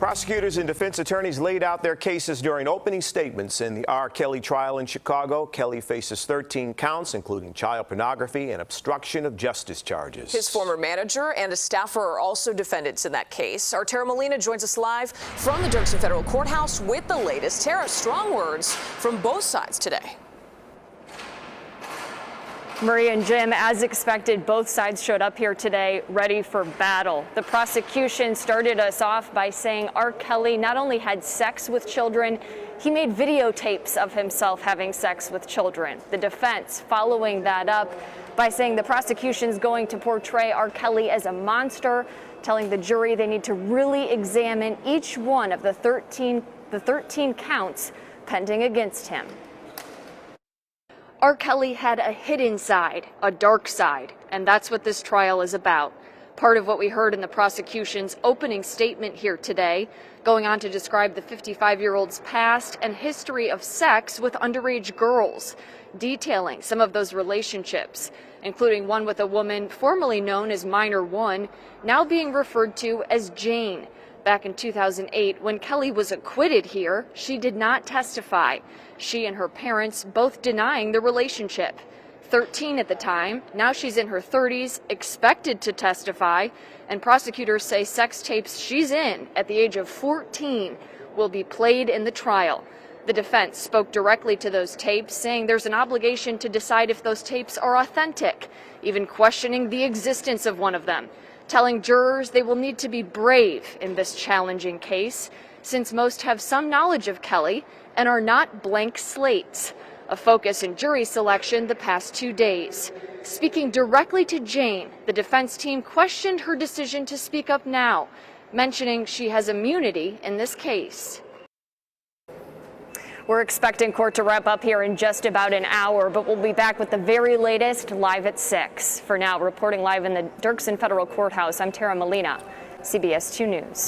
Prosecutors and defense attorneys laid out their cases during opening statements in the R. Kelly trial in Chicago. Kelly faces 13 counts, including child pornography and obstruction of justice charges. His former manager and a staffer are also defendants in that case. Our Tara Molina joins us live from the Dirksen Federal Courthouse with the latest. Tara, strong words from both sides today. Maria and Jim, as expected, both sides showed up here today ready for battle. The prosecution started us off by saying R. Kelly not only had sex with children, he made videotapes of himself having sex with children. The defense following that up by saying the prosecution's going to portray R. Kelly as a monster, telling the jury they need to really examine each one of the 13 counts pending against him. R. Kelly had a hidden side, a dark side, and that's what this trial is about. Part of what we heard in the prosecution's opening statement here today, going on to describe the 55-year-old's past and history of sex with underage girls, detailing some of those relationships, including one with a woman formerly known as Minor 1, now being referred to as Jane. Back in 2008, when Kelly was acquitted here, she did not testify. She and her parents both denying the relationship. 13 at the time, now she's in her 30s, expected to testify, and prosecutors say sex tapes she's in at the age of 14 will be played in the trial. The defense spoke directly to those tapes, saying there's an obligation to decide if those tapes are authentic, even questioning the existence of one of them, telling jurors they will need to be brave in this challenging case, since most have some knowledge of Kelly and are not blank slates, a focus in jury selection the past 2 days. Speaking directly to Jane, the defense team questioned her decision to speak up now, mentioning she has immunity in this case. We're expecting court to wrap up here in just about an hour, but we'll be back with the very latest live at 6. For now, reporting live in the Dirksen Federal Courthouse, I'm Tara Molina, CBS 2 News.